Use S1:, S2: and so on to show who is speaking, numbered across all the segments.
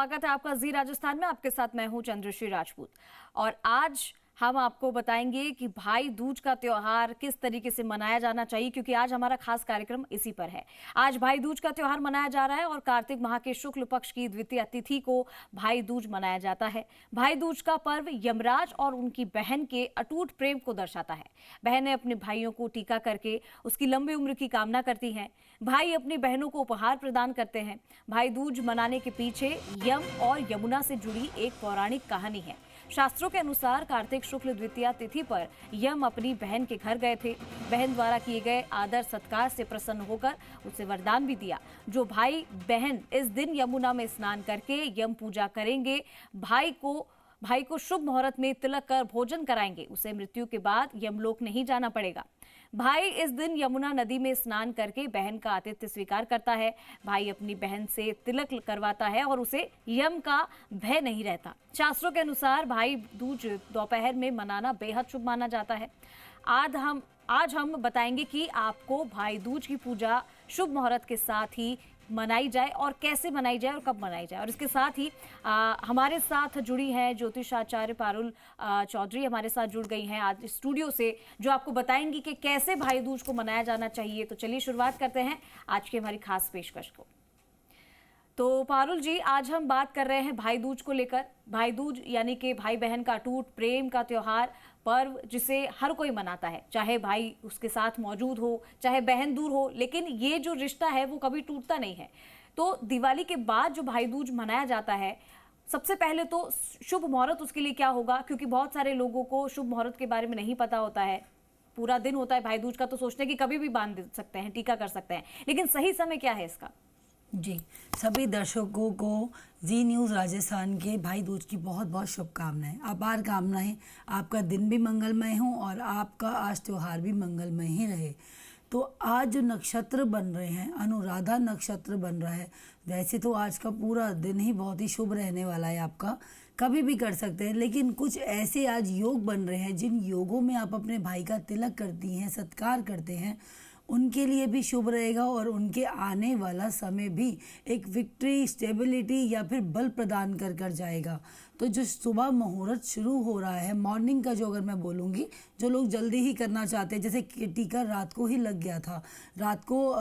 S1: स्वागत है आपका जी राजस्थान में। आपके साथ मैं हूं चंद्रश्री राजपूत और आज हम आपको बताएंगे कि भाई दूज का त्योहार किस तरीके से मनाया जाना चाहिए, क्योंकि आज हमारा खास कार्यक्रम इसी पर है। आज भाई दूज का त्योहार मनाया जा रहा है और कार्तिक माह के शुक्ल पक्ष की द्वितीय तिथि को भाई दूज मनाया जाता है। भाई दूज का पर्व यमराज और उनकी बहन के अटूट प्रेम को दर्शाता है। बहनें अपने भाइयों को टीका करके उसकी लंबी उम्र की कामना करती हैं। भाई अपनी बहनों को उपहार प्रदान करते हैं। भाई दूज मनाने के पीछे यम और यमुना से जुड़ी एक पौराणिक कहानी है। शास्त्रों के अनुसार कार्तिक शुक्ल द्वितीया तिथि पर यम अपनी बहन के घर गए थे। बहन द्वारा किए गए आदर सत्कार से प्रसन्न होकर उसे वरदान भी दिया। जो भाई बहन इस दिन यमुना में स्नान करके यम पूजा करेंगे, भाई को शुभ मुहूर्त में तिलक कर भोजन कराएंगे, उसे मृत्यु के बाद यमलोक नहीं जाना पड़ेगा। भाई इस दिन यमुना नदी में स्नान करके बहन का आतिथ्य स्वीकार करता है। भाई अपनी बहन से तिलक करवाता है और उसे यम का भय नहीं रहता। शास्त्रों के अनुसार भाई दूज दोपहर में मनाना बेहद शुभ माना जाता है। आज हम बताएंगे कि आपको भाई दूज की पूजा शुभ मुहूर्त के साथ ही मनाई जाए और कैसे मनाई जाए और कब मनाई जाए। और इसके साथ ही हमारे साथ जुड़ी हैं ज्योतिषाचार्य पारुल चौधरी, हमारे साथ जुड़ गई हैं आज स्टूडियो से, जो आपको बताएंगी कि कैसे भाई दूज को मनाया जाना चाहिए। तो चलिए शुरुआत करते हैं आज की हमारी खास पेशकश को। तो पारुल जी, आज हम बात कर रहे हैं भाई दूज को लेकर। भाई दूज यानी कि भाई बहन का अटूट प्रेम का त्योहार, पर्व जिसे हर कोई मनाता है, चाहे भाई उसके साथ मौजूद हो, चाहे बहन दूर हो, लेकिन ये जो रिश्ता है वो कभी टूटता नहीं है। तो दिवाली के बाद जो भाई दूज मनाया जाता है, सबसे पहले तो शुभ मुहूर्त उसके लिए क्या होगा, क्योंकि बहुत सारे लोगों को शुभ मुहूर्त के बारे में नहीं पता होता है। पूरा दिन होता है भाई दूज का, तो सोचते हैं कि कभी भी बांध सकते हैं, टीका कर सकते हैं, लेकिन सही समय क्या है इसका?
S2: जी, सभी दर्शकों को जी न्यूज़ राजस्थान के भाई दूज की बहुत बहुत शुभकामनाएं, अपार कामनाएं। आपका दिन भी मंगलमय हो और आपका आज त्यौहार भी मंगलमय ही रहे। तो आज जो नक्षत्र बन रहे हैं, अनुराधा नक्षत्र बन रहा है। वैसे तो आज का पूरा दिन ही बहुत ही शुभ रहने वाला है, आपका कभी भी कर सकते हैं, लेकिन कुछ ऐसे आज योग बन रहे हैं जिन योगों में आप अपने भाई का तिलक करती हैं, सत्कार करते हैं, उनके लिए भी शुभ रहेगा और उनके आने वाला समय भी एक विक्ट्री, स्टेबिलिटी या फिर बल प्रदान कर जाएगा। तो जो सुबह मुहूर्त शुरू हो रहा है, मॉर्निंग का जो अगर मैं बोलूँगी, जो लोग जल्दी ही करना चाहते हैं, जैसे टीका रात को ही लग गया था, रात को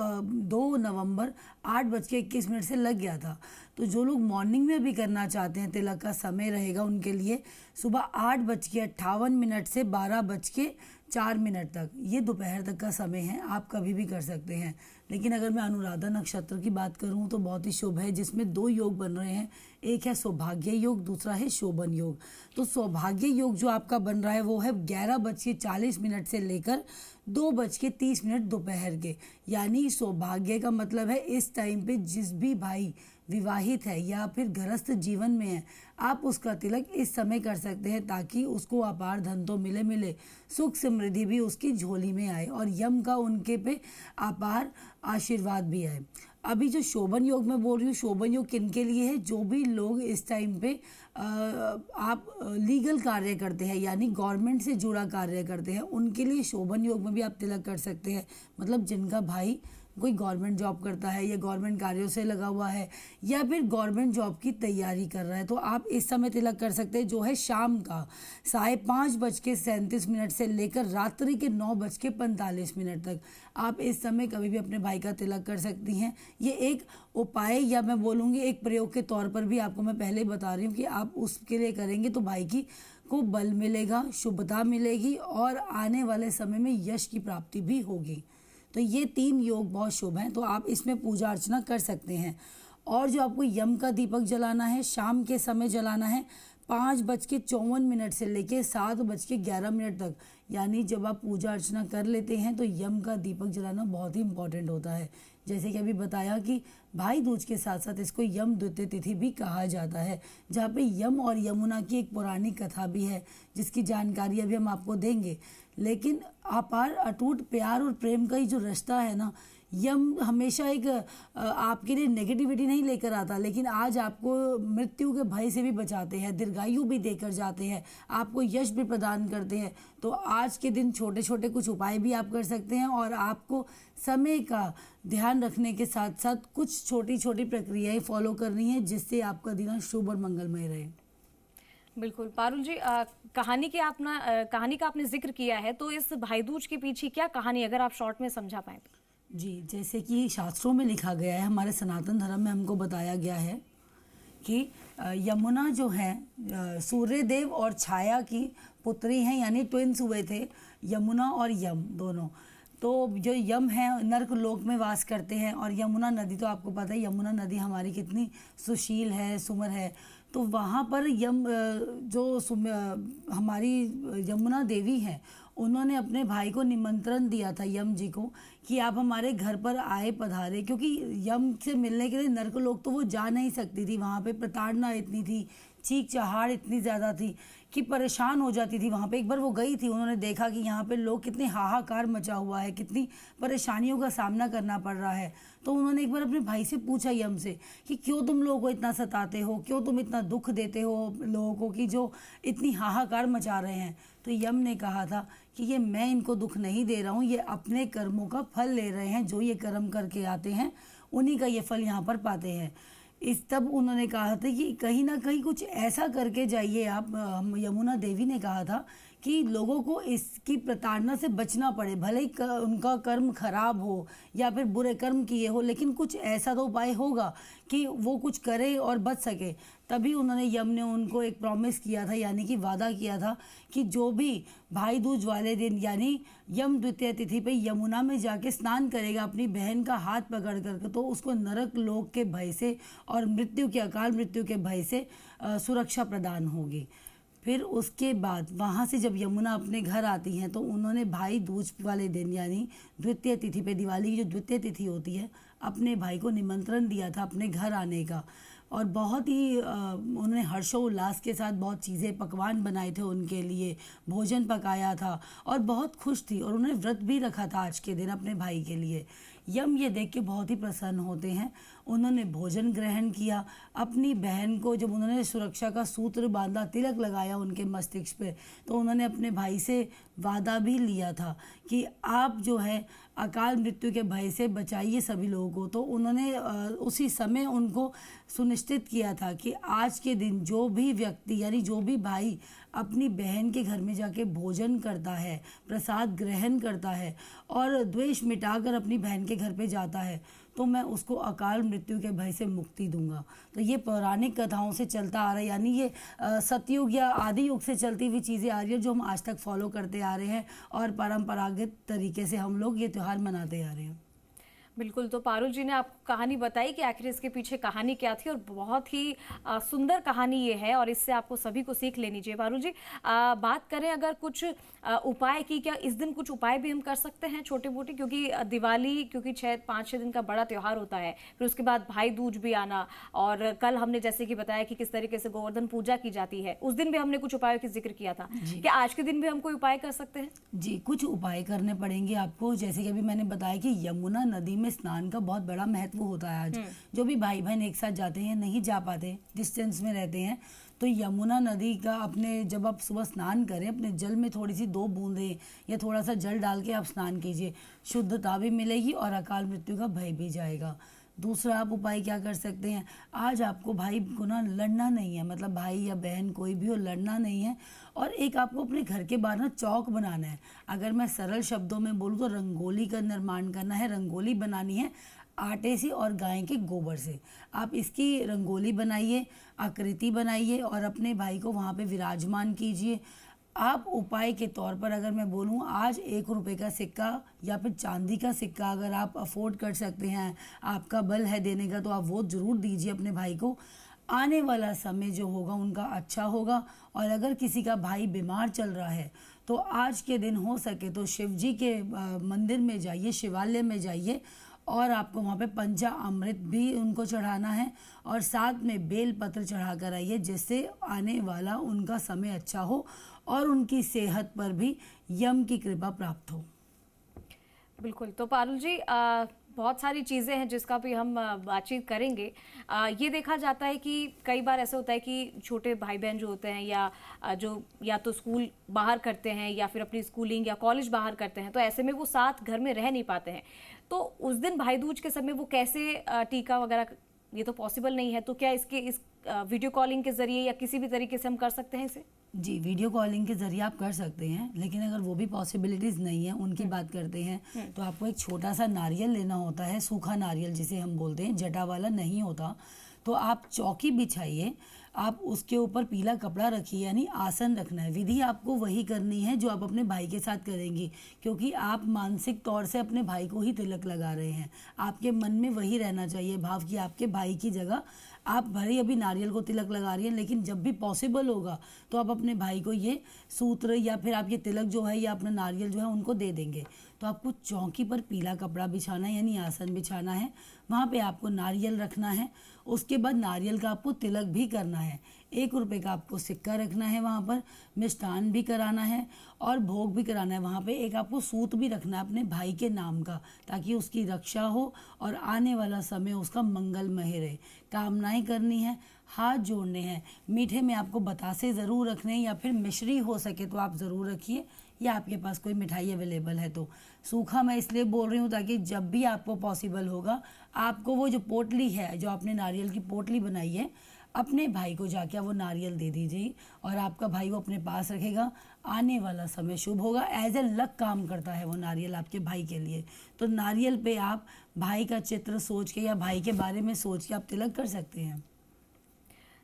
S2: 2 नवंबर 8:21 से लग गया था। तो जो लोग मॉर्निंग में भी करना चाहते हैं, तिलक का समय रहेगा उनके लिए सुबह 8:58 से 12:04 तक, ये दोपहर तक का समय है, आप कभी भी कर सकते हैं। लेकिन अगर मैं अनुराधा नक्षत्र की बात करूं तो बहुत ही शुभ है, जिसमें 2 योग बन रहे हैं। एक है सौभाग्य योग, दूसरा है शोभन योग। तो सौभाग्य योग जो आपका बन रहा है वो है 11:40 से लेकर 2:30 दोपहर के। यानी सौभाग्य का मतलब है इस टाइम पे जिस भी भाई विवाहित है या फिर गृहस्थ जीवन में है, आप उसका तिलक इस समय कर सकते हैं, ताकि उसको अपार धन तो मिले, सुख समृद्धि भी उसकी झोली में आए और यम का उनके पे अपार आशीर्वाद भी आए। अभी जो शोभन योग मैं बोल रही हूँ, शोभन योग किनके लिए है? जो भी लोग इस टाइम पे आप लीगल कार्य करते हैं, यानी गवर्नमेंट से जुड़ा कार्य करते हैं, उनके लिए शोभन योग में भी आप तिलक कर सकते हैं। मतलब जिनका भाई कोई गवर्नमेंट जॉब करता है या गवर्नमेंट कार्यों से लगा हुआ है या फिर गवर्नमेंट जॉब की तैयारी कर रहा है, तो आप इस समय तिलक कर सकते हैं, जो है शाम का 5:37 से लेकर रात्रि के 9:45 तक। आप इस समय कभी भी अपने भाई का तिलक कर सकती हैं। ये एक उपाय या मैं बोलूँगी एक प्रयोग के तौर पर भी आपको मैं पहले ही बता रही हूँ कि आप उसके लिए करेंगे तो भाई को बल मिलेगा, शुभता मिलेगी और आने वाले समय में यश की प्राप्ति भी होगी। तो ये 3 योग बहुत शुभ हैं, तो आप इसमें पूजा अर्चना कर सकते हैं। और जो आपको यम का दीपक जलाना है, शाम के समय जलाना है 5:54 से लेकर 7:11 तक। यानी जब आप पूजा अर्चना कर लेते हैं तो यम का दीपक जलाना बहुत ही इंपॉर्टेंट होता है। जैसे कि अभी बताया कि भाई दूज के साथ साथ इसको यम द्वितीय तिथि भी कहा जाता है, जहाँ पे यम और यमुना की एक पुरानी कथा भी है, जिसकी जानकारी अभी हम आपको देंगे। लेकिन अपार अटूट प्यार और प्रेम का ही जो रिश्ता है ना, यम हमेशा एक आपके लिए नेगेटिविटी नहीं लेकर आता, लेकिन आज आपको मृत्यु के भय से भी बचाते हैं, दीर्घायु भी देकर जाते हैं, आपको यश भी प्रदान करते हैं। तो आज के दिन छोटे छोटे कुछ उपाय भी आप कर सकते हैं, और आपको समय का ध्यान रखने के साथ साथ कुछ छोटी छोटी प्रक्रियाएं फॉलो करनी है, जिससे आपका दिन शुभ और मंगलमय रहे।
S1: बिल्कुल पारुल जी, कहानी का आपने जिक्र किया है, तो इस भाई दूज के पीछे क्या कहानी, अगर आप शॉर्ट में समझा पाए तो?
S2: जी, जैसे कि शास्त्रों में लिखा गया है, हमारे सनातन धर्म में हमको बताया गया है कि यमुना जो है सूर्यदेव और छाया की पुत्री हैं, यानी ट्विंस हुए थे यमुना और यम दोनों। तो जो यम है नर्क लोक में वास करते हैं, और यमुना नदी तो आपको पता है, यमुना नदी हमारी कितनी सुशील है, सुमर है। तो वहाँ पर हमारी यमुना देवी हैं, उन्होंने अपने भाई को निमंत्रण दिया था यम जी को कि आप हमारे घर पर आए पधारे, क्योंकि यम से मिलने के लिए नर्क लोक तो वो जा नहीं सकती थी। वहाँ पे प्रताड़ना इतनी थी, चीख चहाड़ इतनी ज़्यादा थी कि परेशान हो जाती थी। वहाँ पे एक बार वो गई थी, उन्होंने देखा कि यहाँ पे लोग कितने हाहाकार मचा हुआ है, कितनी परेशानियों का सामना करना पड़ रहा है। तो उन्होंने एक बार अपने भाई से पूछा यम से कि क्यों तुम लोगों को इतना सताते हो, क्यों तुम इतना दुख देते हो लोगों को कि जो इतनी हाहाकार मचा रहे हैं। तो यम ने कहा था कि ये मैं इनको दुख नहीं दे रहा हूँ, ये अपने कर्मों का फल ले रहे हैं, जो ये कर्म करके आते हैं उन्हीं का ये फल यहाँ पर पाते हैं। तब उन्होंने कहा था कि कहीं ना कहीं कुछ ऐसा करके जाइए आप। यमुना देवी ने कहा था कि लोगों को इसकी प्रताड़ना से बचना पड़े, भले ही उनका कर्म खराब हो या फिर बुरे कर्म किए हो, लेकिन कुछ ऐसा तो उपाय होगा कि वो कुछ करे और बच सके। तभी उन्होंने यम ने उनको एक प्रॉमिस किया था, यानी कि वादा किया था कि जो भी भाई दूज वाले दिन यानी यम द्वितीय तिथि पे यमुना में जाके स्नान करेगा अपनी बहन का हाथ पकड़ कर, तो उसको नरक लोक के भय से और अकाल मृत्यु के भय से सुरक्षा प्रदान होगी। फिर उसके बाद वहाँ से जब यमुना अपने घर आती हैं, तो उन्होंने भाई दूज वाले दिन यानी द्वितीय तिथि पे, दिवाली की जो द्वितीय तिथि होती है, अपने भाई को निमंत्रण दिया था अपने घर आने का। और बहुत ही उन्होंने हर्षोल्लास के साथ बहुत चीज़ें पकवान बनाए थे उनके लिए, भोजन पकाया था और बहुत खुश थी। और उन्होंने व्रत भी रखा था आज के दिन अपने भाई के लिए। यम ये देख के बहुत ही प्रसन्न होते हैं। उन्होंने भोजन ग्रहण किया। अपनी बहन को जब उन्होंने सुरक्षा का सूत्र बांधा, तिलक लगाया उनके मस्तिष्क पे, तो उन्होंने अपने भाई से वादा भी लिया था कि आप जो है अकाल मृत्यु के भय से बचाइए सभी लोगों को। तो उन्होंने उसी समय उनको सुनिश्चित किया था कि आज के दिन जो भी व्यक्ति यानी जो भी भाई अपनी बहन के घर में जाके भोजन करता है, प्रसाद ग्रहण करता है और द्वेष मिटाकर अपनी बहन के घर पे जाता है, तो मैं उसको अकाल मृत्यु के भय से मुक्ति दूंगा। तो ये पौराणिक कथाओं से चलता आ रहा है, यानी ये सतयुग या आदि युग से चलती हुई चीज़ें आ रही है, जो हम आज तक फॉलो करते आ रहे हैं और परंपरागत तरीके से हम लोग ये त्यौहार मनाते आ रहे हैं।
S1: बिल्कुल, तो पारुल जी ने आपको कहानी बताई कि आखिर इसके पीछे कहानी क्या थी, और बहुत ही सुंदर कहानी ये है और इससे आपको सभी को सीख लेनी चाहिए। पारुल जी, बात करें अगर कुछ उपाय की, क्या इस दिन कुछ उपाय भी हम कर सकते हैं छोटे मोटे, क्योंकि दिवाली 5-6 दिन का बड़ा त्यौहार होता है, फिर उसके बाद भाई दूज भी आना, और कल हमने जैसे कि बताया कि किस तरीके से गोवर्धन पूजा की जाती है, उस दिन भी हमने कुछ उपायों की जिक्र किया था। क्या आज के दिन भी हम कोई उपाय कर सकते हैं?
S2: जी, कुछ उपाय करने पड़ेंगे आपको। जैसे कि अभी मैंने बताया कि यमुना नदी में स्नान का बहुत बड़ा महत्व होता है। आज जो भी भाई बहन एक साथ जाते हैं, नहीं जा पाते, डिस्टेंस में रहते हैं, तो यमुना नदी का अपने जब आप सुबह स्नान करें, अपने जल में थोड़ी सी 2 बूंदें या थोड़ा सा जल डाल के आप स्नान कीजिए, शुद्धता भी मिलेगी और अकाल मृत्यु का भय भी जाएगा। दूसरा आप उपाय क्या कर सकते हैं, आज आपको भाई को ना लड़ना नहीं है, मतलब भाई या बहन कोई भी हो, लड़ना नहीं है। और एक आपको अपने घर के बाहर ना चौक बनाना है। अगर मैं सरल शब्दों में बोलूँ तो रंगोली का निर्माण करना है। रंगोली बनानी है आटे से और गाय के गोबर से। आप इसकी रंगोली बनाइए, आकृति बनाइए और अपने भाई को वहाँ पे विराजमान कीजिए। आप उपाय के तौर पर अगर मैं बोलूँ, आज 1 रुपये का सिक्का या फिर चांदी का सिक्का अगर आप अफोर्ड कर सकते हैं, आपका बल है देने का, तो आप वो ज़रूर दीजिए अपने भाई को। आने वाला समय जो होगा उनका अच्छा होगा। और अगर किसी का भाई बीमार चल रहा है, तो आज के दिन हो सके तो शिव जी के मंदिर में जाइए, शिवालय में जाइए, और आपको वहाँ पे पंचा अमृत भी उनको चढ़ाना है और साथ में बेल पत्र चढ़ा कर आइए, जिससे आने वाला उनका समय अच्छा हो और उनकी सेहत पर भी यम की कृपा प्राप्त हो।
S1: बिल्कुल, तो पारुल जी बहुत सारी चीज़ें हैं जिसका भी हम बातचीत करेंगे। ये देखा जाता है कि कई बार ऐसा होता है कि छोटे भाई बहन जो होते हैं या जो या तो स्कूल बाहर करते हैं या फिर अपनी स्कूलिंग या कॉलेज बाहर करते हैं, तो ऐसे में वो साथ घर में रह नहीं पाते हैं। तो उस दिन भाई दूज के समय वो कैसे टीका वगैरह, ये तो पॉसिबल नहीं है, तो क्या इस वीडियो कॉलिंग के जरिए या किसी भी तरीके से हम कर सकते हैं इसे?
S2: जी, वीडियो कॉलिंग के ज़रिए आप कर सकते हैं, लेकिन अगर वो भी पॉसिबिलिटीज़ नहीं है, उनकी बात करते हैं, तो आपको एक छोटा सा नारियल लेना होता है, सूखा नारियल जिसे हम बोलते हैं, जटा वाला नहीं होता। तो आप चौकी बिछाइए, आप उसके ऊपर पीला कपड़ा रखिए, यानी आसन रखना है। विधि आपको वही करनी है जो आप अपने भाई के साथ करेंगी, क्योंकि आप मानसिक तौर से अपने भाई को ही तिलक लगा रहे हैं। आपके मन में वही रहना चाहिए भाव कि आपके भाई की जगह आप भले ही अभी नारियल को तिलक लगा रही हैं, लेकिन जब भी पॉसिबल होगा तो आप अपने भाई को ये सूत्र या फिर आप ये तिलक जो है या अपना नारियल जो है उनको दे देंगे। तो आपको चौकी पर पीला कपड़ा बिछाना है, यानी आसन बिछाना है, वहाँ पे आपको नारियल रखना है। उसके बाद नारियल का आपको तिलक भी करना है। 1 रुपये का आपको सिक्का रखना है, वहाँ पर मिष्ठान भी कराना है और भोग भी कराना है। वहाँ पे एक आपको सूत भी रखना है अपने भाई के नाम का, ताकि उसकी रक्षा हो और आने वाला समय उसका मंगलमय रहे। कामनाएं करनी है, हाथ जोड़ने हैं। मीठे में आपको बतासे ज़रूर रखने हैं, या फिर मिश्री हो सके तो आप ज़रूर रखिए, या आपके पास कोई मिठाई अवेलेबल है तो। सूखा मैं इसलिए बोल रही हूँ ताकि जब भी आपको पॉसिबल होगा, आपको वो जो पोटली है, जो आपने नारियल की पोटली बनाई है, अपने भाई को जाके वो नारियल दे दीजिए और आपका भाई वो अपने पास रखेगा। आने वाला समय शुभ होगा। एज ए लक काम करता है वो नारियल आपके भाई के लिए। तो नारियल पे आप भाई का चित्र सोच के या भाई के बारे में सोच के आप तिलक कर सकते हैं।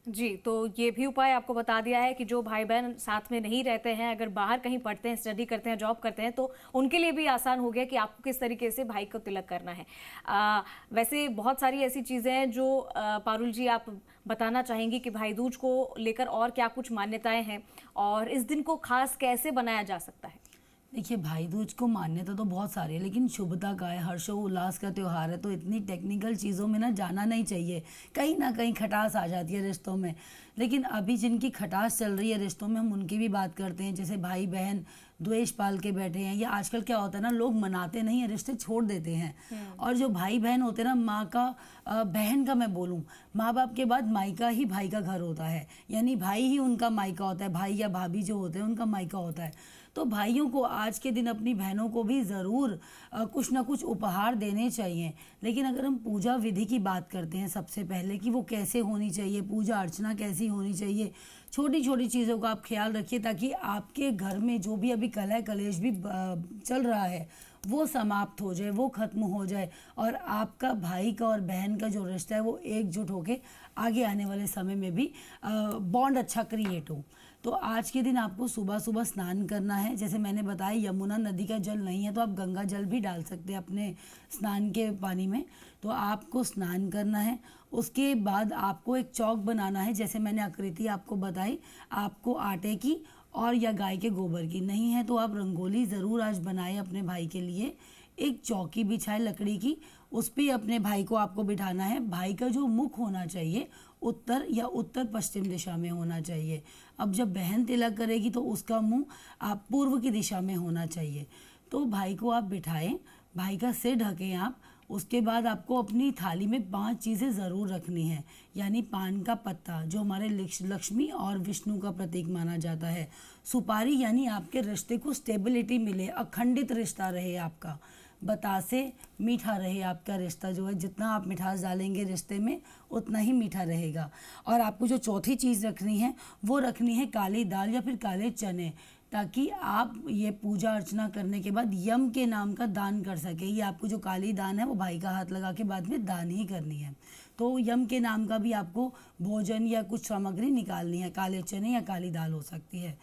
S1: जी, तो ये भी उपाय आपको बता दिया है कि जो भाई बहन साथ में नहीं रहते हैं, अगर बाहर कहीं पढ़ते हैं, स्टडी करते हैं, जॉब करते हैं, तो उनके लिए भी आसान हो गया कि आपको किस तरीके से भाई को तिलक करना है। वैसे बहुत सारी ऐसी चीज़ें हैं जो पारुल जी आप बताना चाहेंगी कि भाई दूज को लेकर और क्या कुछ मान्यताएं हैं और इस दिन को खास कैसे बनाया जा सकता है?
S2: देखिए, भाई दूज को मान्यता तो बहुत सारी है, लेकिन शुभता का है, हर्षोल्लास का त्यौहार है, तो इतनी टेक्निकल चीज़ों में ना जाना नहीं चाहिए। कहीं ना कहीं खटास आ जाती है रिश्तों में, लेकिन अभी जिनकी खटास चल रही है रिश्तों में, हम उनकी भी बात करते हैं। जैसे भाई बहन द्वेष पाल के बैठे हैं, या आजकल क्या होता है ना, लोग मनाते नहीं है, रिश्ते छोड़ देते हैं। और जो भाई बहन होते हैं ना, माँ का बहन का मैं बोलूँ, माँ बाप के बाद मायका ही भाई का घर होता है, यानी भाई ही उनका मायका होता है। भाई या भाभी जो होते हैं उनका मायका होता है। तो भाइयों को आज के दिन अपनी बहनों को भी ज़रूर कुछ ना कुछ उपहार देने चाहिए। लेकिन अगर हम पूजा विधि की बात करते हैं, सबसे पहले कि वो कैसे होनी चाहिए, पूजा अर्चना कैसी होनी चाहिए, छोटी छोटी चीज़ों का आप ख्याल रखिए, ताकि आपके घर में जो भी अभी कलह कलेश भी चल रहा है वो समाप्त हो जाए, वो ख़त्म हो जाए, और आपका भाई का और बहन का जो रिश्ता है वो एकजुट होके आगे आने वाले समय में भी बॉन्ड अच्छा क्रिएट हो। तो आज के दिन आपको सुबह सुबह स्नान करना है। जैसे मैंने बताया, यमुना नदी का जल नहीं है तो आप गंगा जल भी डाल सकते हैं अपने स्नान के पानी में। तो आपको स्नान करना है। उसके बाद आपको एक चौक बनाना है, जैसे मैंने आकृति आपको बताई। आपको आटे की और या गाय के गोबर की, नहीं है तो आप रंगोली ज़रूर आज बनाएं अपने भाई के लिए। एक चौकी बिछाए लकड़ी की, उस पर अपने भाई को आपको बिठाना है। भाई का जो मुख होना चाहिए उत्तर या उत्तर पश्चिम दिशा में होना चाहिए। अब जब बहन तिलक करेगी तो उसका मुंह आप पूर्व की दिशा में होना चाहिए। तो भाई को आप बिठाएं, भाई का सिर ढकें आप। उसके बाद आपको अपनी थाली में 5 चीज़ें ज़रूर रखनी है, यानी पान का पत्ता जो हमारे लक्ष्मी और विष्णु का प्रतीक माना जाता है। सुपारी, यानी आपके रिश्ते को स्टेबिलिटी मिले, अखंडित रिश्ता रहे आपका। बतासे, मीठा रहे आपका रिश्ता जो है, जितना आप मिठास डालेंगे रिश्ते में उतना ही मीठा रहेगा। और आपको जो चौथी चीज़ रखनी है वो रखनी है काली दाल या फिर काले चने, ताकि आप ये पूजा अर्चना करने के बाद यम के नाम का दान कर सके। ये आपको जो काली दान है वो भाई का हाथ लगा के बाद में दान ही करनी है। तो यम के नाम का भी आपको भोजन या कुछ सामग्री निकालनी है, काले चने या काली दाल हो सकती है।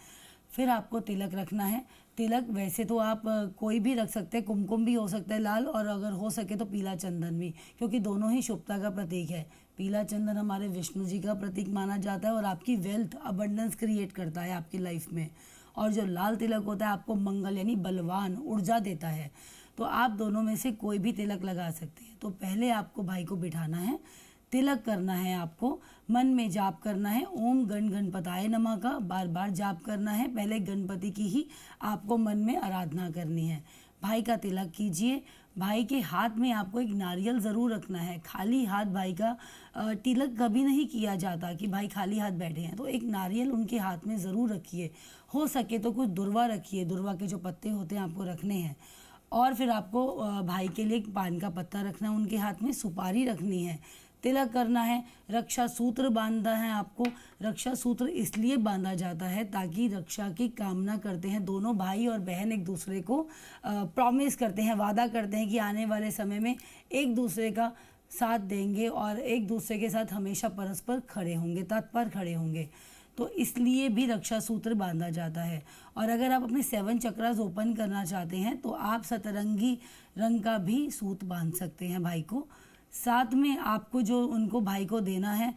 S2: फिर आपको तिलक रखना है। तिलक वैसे तो आप कोई भी रख सकते हैं, कुमकुम भी हो सकता है लाल, और अगर हो सके तो पीला चंदन भी, क्योंकि दोनों ही शुभता का प्रतीक है। पीला चंदन हमारे विष्णु जी का प्रतीक माना जाता है और आपकी वेल्थ अबंडेंस क्रिएट करता है आपकी लाइफ में। और जो लाल तिलक होता है आपको मंगल यानी बलवान ऊर्जा देता है। तो आप दोनों में से कोई भी तिलक लगा सकते हैं। तो पहले आपको भाई को बिठाना है, तिलक करना है, आपको मन में जाप करना है, ओम गण गणपताय नमः का बार बार जाप करना है। पहले गणपति की ही आपको मन में आराधना करनी है। भाई का तिलक कीजिए, भाई के हाथ में आपको एक नारियल ज़रूर रखना है। खाली हाथ भाई का तिलक कभी नहीं किया जाता कि भाई खाली हाथ बैठे हैं, तो एक नारियल उनके हाथ में ज़रूर रखिए। हो सके तो कुछ दुर्वा रखिए, दुर्वा के जो पत्ते होते हैं आपको रखने हैं। और फिर आपको भाई के लिए एक पान का पत्ता रखना है उनके हाथ में, सुपारी रखनी है, तिलक करना है, रक्षा सूत्र बांधना है आपको। रक्षा सूत्र इसलिए बांधा जाता है ताकि रक्षा की कामना करते हैं दोनों भाई और बहन, एक दूसरे को प्रॉमिस करते हैं, वादा करते हैं कि आने वाले समय में एक दूसरे का साथ देंगे और एक दूसरे के साथ हमेशा परस्पर खड़े होंगे, तत्पर खड़े होंगे। तो इसलिए भी रक्षा सूत्र बांधा जाता है। और अगर आप अपने 7 चक्रास ओपन करना चाहते हैं तो आप सतरंगी रंग का भी सूत बांध सकते हैं भाई को। साथ में आपको जो उनको भाई को देना है,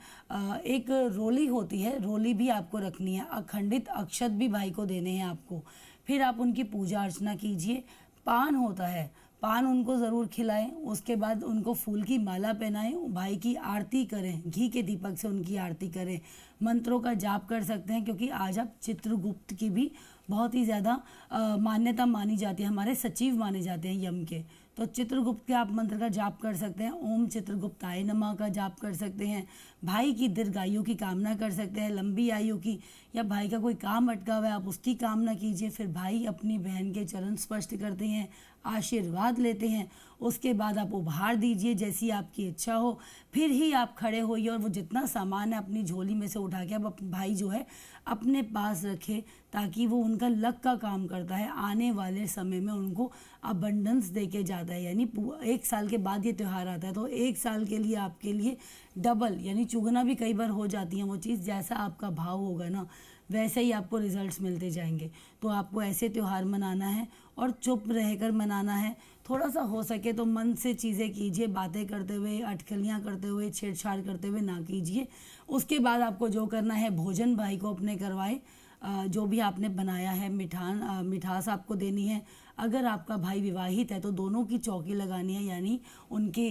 S2: एक रोली होती है, रोली भी आपको रखनी है। अखंडित अक्षत भी भाई को देने हैं आपको। फिर आप उनकी पूजा अर्चना कीजिए। पान होता है, पान उनको ज़रूर खिलाएं। उसके बाद उनको फूल की माला पहनाएं, भाई की आरती करें, घी के दीपक से उनकी आरती करें। मंत्रों का जाप कर सकते हैं क्योंकि आज आप चित्रगुप्त की भी बहुत ही ज़्यादा मान्यता मानी जाती है, हमारे सचिव माने जाते हैं यम के। तो चित्रगुप्त के आप मंत्र का जाप कर सकते हैं। ओम चित्रगुप्ताय नमः का जाप कर सकते हैं। भाई की दीर्घायु की कामना कर सकते हैं, लंबी आयु की, या भाई का कोई काम अटका हुआ है आप उसकी कामना कीजिए। फिर भाई अपनी बहन के चरण स्पर्श करते हैं, आशीर्वाद लेते हैं। उसके बाद आप उपहार दीजिए जैसी आपकी इच्छा हो। फिर ही आप खड़े होइए और वो जितना सामान है अपनी झोली में से उठा के अब भाई जो है अपने पास रखे, ताकि वो उनका लक का काम करता है। आने वाले समय में उनको अबंडेंस दे के जाता है। यानी 1 साल के बाद ये त्यौहार आता है तो 1 साल के लिए आपके लिए डबल यानी चुगना भी कई बार हो जाती है वो चीज़। जैसा आपका भाव होगा ना वैसे ही आपको रिजल्ट्स मिलते जाएंगे। तो आपको ऐसे त्यौहार मनाना है और चुप रहकर मनाना है। थोड़ा सा हो सके तो मन से चीज़ें कीजिए, बातें करते हुए, अटकलियाँ करते हुए, छेड़छाड़ करते हुए ना कीजिए। उसके बाद आपको जो करना है, भोजन भाई को अपने करवाए, जो भी आपने बनाया है मिठास आपको देनी है। अगर आपका भाई विवाहित है तो दोनों की चौकी लगानी है, यानी उनके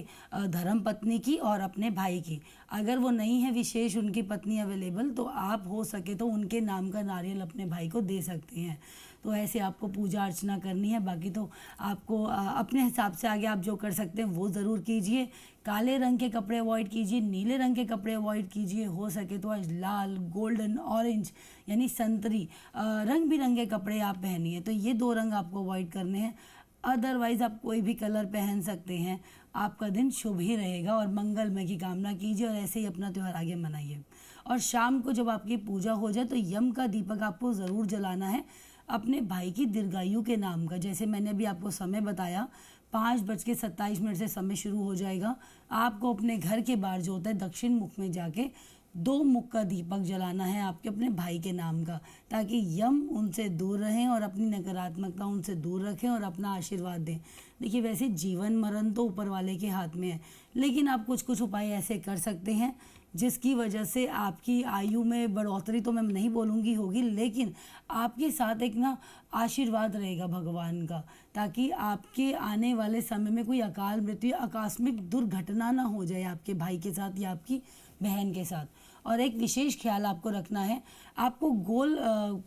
S2: धर्म पत्नी की और अपने भाई की। अगर वो नहीं है विशेष उनकी पत्नी अवेलेबल तो आप हो सके तो उनके नाम का नारियल अपने भाई को दे सकते हैं। तो ऐसे आपको पूजा अर्चना करनी है। बाकी तो आपको अपने हिसाब से आगे आप जो कर सकते हैं वो ज़रूर कीजिए। काले रंग के कपड़े अवॉइड कीजिए, नीले रंग के कपड़े अवॉइड कीजिए। हो सके तो आज लाल, गोल्डन, ऑरेंज यानी संतरी रंग बिरंगे कपड़े आप पहनिए। तो ये 2 रंग आपको अवॉइड करने हैं। अदरवाइज़ आप कोई भी कलर पहन सकते हैं। आपका दिन शुभ ही रहेगा और मंगलमय की कामना कीजिए और ऐसे ही अपना त्यौहार आगे मनाइए। और शाम को जब आपकी पूजा हो जाए तो यम का दीपक आपको ज़रूर जलाना है अपने भाई की दीर्घायु के नाम का। जैसे मैंने अभी आपको समय बताया, 5:27 से समय शुरू हो जाएगा। आपको अपने घर के बाहर जो होता है दक्षिण मुख में जाके 2 मुख का दीपक जलाना है आपके अपने भाई के नाम का, ताकि यम उनसे दूर रहें और अपनी नकारात्मकता उनसे दूर रखें और अपना आशीर्वाद दें। देखिए वैसे जीवन मरण तो ऊपर वाले के हाथ में है, लेकिन आप कुछ कुछ उपाय ऐसे कर सकते हैं जिसकी वजह से आपकी आयु में बढ़ोतरी तो मैं नहीं बोलूँगी होगी, लेकिन आपके साथ एक ना आशीर्वाद रहेगा भगवान का, ताकि आपके आने वाले समय में कोई अकाल मृत्यु, आकस्मिक दुर्घटना ना हो जाए आपके भाई के साथ या आपकी बहन के साथ। और एक विशेष ख्याल आपको रखना है, आपको गोल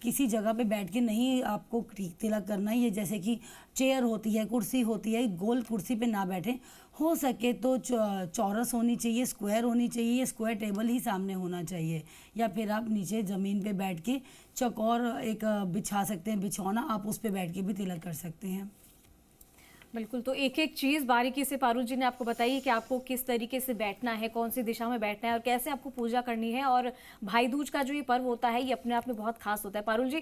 S2: किसी जगह पे बैठ के नहीं आपको तिलक करना है। ये जैसे कि चेयर होती है, कुर्सी होती है, गोल कुर्सी पे ना बैठे। हो सके तो चौरस होनी चाहिए, स्क्वायर होनी चाहिए, स्क्वायर टेबल ही सामने होना चाहिए। या फिर आप नीचे ज़मीन पे बैठ के चौकोर एक बिछा सकते हैं, बिछौना, आप उस पे बैठ के भी तिलक कर सकते हैं।
S1: बिल्कुल, तो एक एक चीज़ बारीकी से पारुल जी ने आपको बताई कि आपको किस तरीके से बैठना है, कौन सी दिशा में बैठना है और कैसे आपको पूजा करनी है। और भाई दूज का जो ये पर्व होता है ये अपने आप में बहुत खास होता है। पारुल जी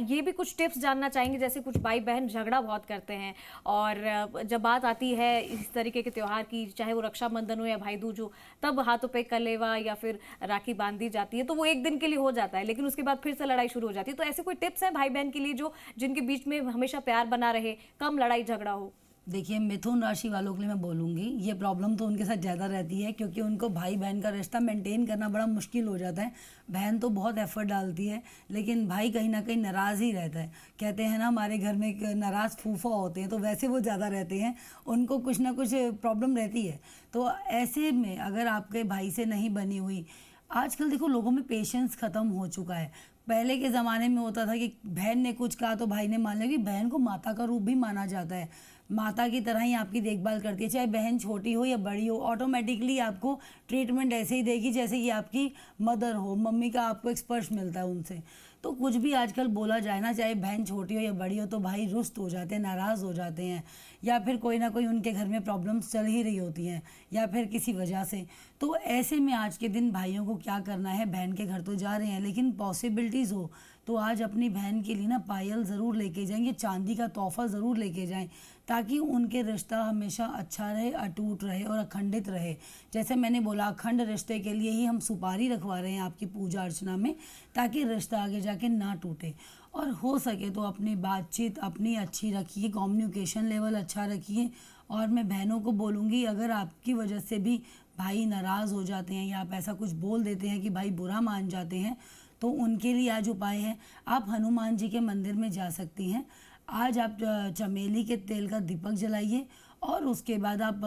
S1: ये भी कुछ टिप्स जानना चाहेंगे, जैसे कुछ भाई बहन झगड़ा बहुत करते हैं और जब बात आती है इस तरीके के त्यौहार की, चाहे वो रक्षाबंधन हो या भाई दूज हो, तब हाथों पे कलेवा या फिर राखी बांध दी जाती है। तो वो एक दिन के लिए हो जाता है, लेकिन उसके बाद फिर से लड़ाई शुरू हो जाती है। तो ऐसे कोई टिप्स हैं भाई बहन के लिए जो जिनके बीच में हमेशा प्यार बना रहे, कम लड़ाई झगड़ा हो?
S2: देखिए मिथुन राशि वालों के लिए मैं बोलूँगी ये प्रॉब्लम तो उनके साथ ज़्यादा रहती है, क्योंकि उनको भाई बहन का रिश्ता मेंटेन करना बड़ा मुश्किल हो जाता है। बहन तो बहुत एफर्ट डालती है, लेकिन भाई कहीं ना कहीं नाराज़ ही रहता है। कहते हैं ना हमारे घर में एक नाराज़ फूफा होते हैं, तो वैसे वो ज़्यादा रहते हैं, उनको कुछ ना कुछ प्रॉब्लम रहती है। तो ऐसे में अगर आपके भाई से नहीं बनी हुई, आजकल देखो लोगों में पेशेंस ख़त्म हो चुका है। पहले के ज़माने में होता था कि बहन ने कुछ कहा तो भाई ने मान लिया, कि बहन को माता का रूप भी माना जाता है। माता की तरह ही आपकी देखभाल करती है, चाहे बहन छोटी हो या बड़ी हो, ऑटोमेटिकली आपको ट्रीटमेंट ऐसे ही देगी जैसे कि आपकी मदर हो, मम्मी का आपको एक स्पर्श मिलता है उनसे। तो कुछ भी आजकल बोला जाए ना, चाहे बहन छोटी हो या बड़ी हो, तो भाई रुष्ट हो जाते हैं, नाराज़ हो जाते हैं, या फिर कोई ना कोई उनके घर में प्रॉब्लम्स चल ही रही होती हैं या फिर किसी वजह से। तो ऐसे में आज के दिन भाइयों को क्या करना है, बहन के घर तो जा रहे हैं लेकिन पॉसिबिलिटीज़ हो तो आज अपनी बहन के लिए ना पायल ज़रूर लेके जाएंगे, चांदी का तोहफा ज़रूर लेके जाएं, ताकि उनके रिश्ता हमेशा अच्छा रहे, अटूट रहे और अखंडित रहे। जैसे मैंने बोला, अखंड रिश्ते के लिए ही हम सुपारी रखवा रहे हैं आपकी पूजा अर्चना में, ताकि रिश्ता आगे जाके ना टूटे। और हो सके तो अपनी बातचीत अपनी अच्छी रखिए, कम्युनिकेशन लेवल अच्छा रखिए। और मैं बहनों को बोलूँगी, अगर आपकी वजह से भी भाई नाराज़ हो जाते हैं या आप ऐसा कुछ बोल देते हैं कि भाई बुरा मान जाते हैं, तो उनके लिए आज उपाय है, आप हनुमान जी के मंदिर में जा सकती हैं। आज आप चमेली के तेल का दीपक जलाइए और उसके बाद आप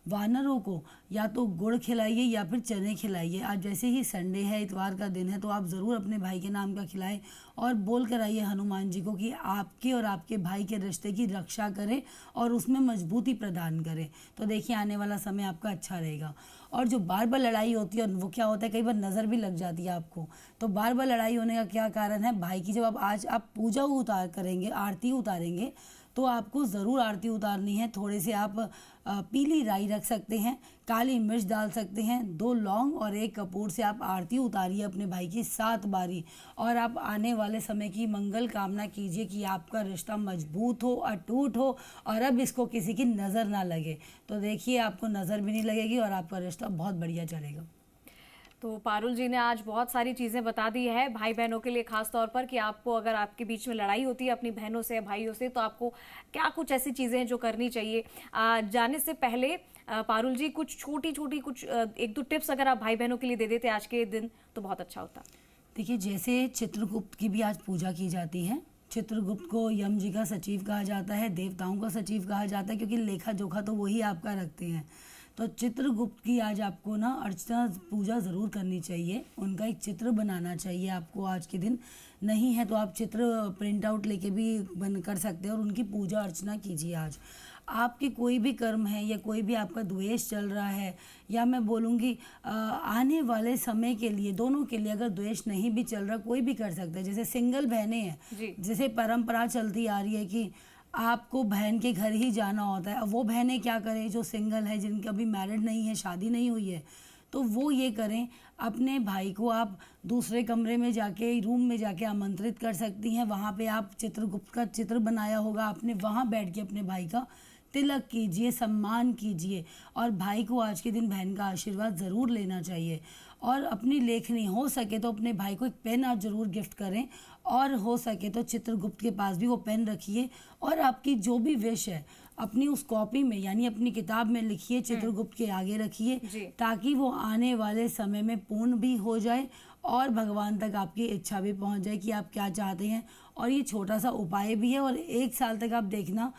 S2: वानरों को या तो गुड़ खिलाइए या फिर चने खिलाइए। आज जैसे ही संडे है, इतवार का दिन है, तो आप ज़रूर अपने भाई के नाम का खिलाएं और बोल कर आइए हनुमान जी को कि आपके और आपके भाई के रिश्ते की रक्षा करें और उसमें मजबूती प्रदान करें। तो देखिए आने वाला समय आपका अच्छा रहेगा। और जो बार बार लड़ाई होती है, वो क्या होता है, कई बार नज़र भी लग जाती है आपको, तो बार बार लड़ाई होने का क्या कारण है, भाई की जब आज आप पूजा उतार करेंगे, आरती उतारेंगे, तो आपको ज़रूर आरती उतारनी है। थोड़े से आप पीली राई रख सकते हैं, काली मिर्च डाल सकते हैं, 2 लौंग और 1 कपूर से आप आरती उतारिए अपने भाई की 7 बारी। और आप आने वाले समय की मंगल कामना कीजिए कि आपका रिश्ता मजबूत हो, अटूट हो और अब इसको किसी की नज़र ना लगे। तो देखिए आपको नज़र भी नहीं लगेगी और आपका रिश्ता बहुत बढ़िया चलेगा।
S1: तो पारुल जी ने आज बहुत सारी चीज़ें बता दी है भाई बहनों के लिए, खास तौर पर कि आपको अगर आपके बीच में लड़ाई होती है अपनी बहनों से या भाइयों से, तो आपको क्या कुछ ऐसी चीज़ें हैं जो करनी चाहिए। जाने से पहले पारुल जी कुछ छोटी छोटी कुछ 1-2 टिप्स अगर आप भाई बहनों के लिए दे देते आज के दिन तो बहुत अच्छा होता।
S2: देखिए, जैसे चित्रगुप्त की भी आज पूजा की जाती है। चित्रगुप्त को यम जी का सचिव कहा जाता है, देवताओं का सचिव कहा जाता है, क्योंकि लेखा जोखा तो वही आपका रखते हैं। तो चित्रगुप्त की आज आपको ना अर्चना पूजा ज़रूर करनी चाहिए, उनका एक चित्र बनाना चाहिए आपको आज के दिन। नहीं है तो आप चित्र प्रिंट आउट लेके भी बन कर सकते हैं और उनकी पूजा अर्चना कीजिए। आज आपके कोई भी कर्म है या कोई भी आपका द्वेष चल रहा है, या मैं बोलूँगी आने वाले समय के लिए, दोनों के लिए अगर द्वेष नहीं भी चल रहा, कोई भी कर सकता है। जैसे सिंगल बहनें हैं, जैसे परंपरा चलती आ रही है कि आपको बहन के घर ही जाना होता है। अब वो बहनें क्या करें जो सिंगल है, जिनकी अभी मैरिड नहीं है, शादी नहीं हुई है, तो वो ये करें, अपने भाई को आप दूसरे कमरे में जाके, रूम में जाके आमंत्रित कर सकती हैं। वहाँ पे आप चित्रगुप्त का चित्र बनाया होगा आपने, वहाँ बैठ के अपने भाई का तिलक कीजिए, सम्मान कीजिए। और भाई को आज के दिन बहन का आशीर्वाद ज़रूर लेना चाहिए। और अपनी लेखनी हो सके तो अपने भाई को एक पेन आप ज़रूर गिफ्ट करें, और हो सके तो चित्रगुप्त के पास भी वो पेन रखिए और आपकी जो भी विश है अपनी उस कॉपी में, यानी अपनी किताब में लिखिए, चित्रगुप्त के आगे रखिए, ताकि वो आने वाले समय में पूर्ण भी हो जाए और भगवान तक आपकी इच्छा भी पहुंच जाए कि आप क्या चाहते हैं। और ये छोटा सा उपाय भी है, और 1 साल तक आप देखना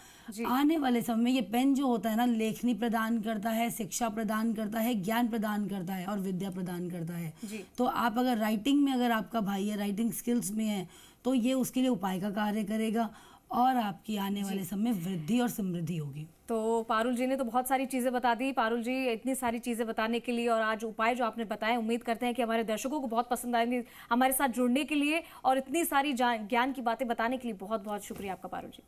S2: आने वाले समय में ये पेन जो होता है ना, लेखनी प्रदान करता है, शिक्षा प्रदान करता है, ज्ञान प्रदान करता है और विद्या प्रदान करता है। तो आप अगर राइटिंग में, अगर आपका भाई है राइटिंग स्किल्स में है, तो ये उसके लिए उपाय का कार्य करेगा और आपकी आने वाले समय में वृद्धि और समृद्धि होगी।
S1: तो पारुल जी ने तो बहुत सारी चीज़ें बता दी। पारुल जी, इतनी सारी चीज़ें बताने के लिए और आज उपाय जो आपने बताए, उम्मीद करते हैं कि हमारे दर्शकों को बहुत पसंद आएंगे। हमारे साथ जुड़ने के लिए और इतनी सारी ज्ञान की बातें बताने के लिए बहुत बहुत शुक्रिया आपका पारुल जी।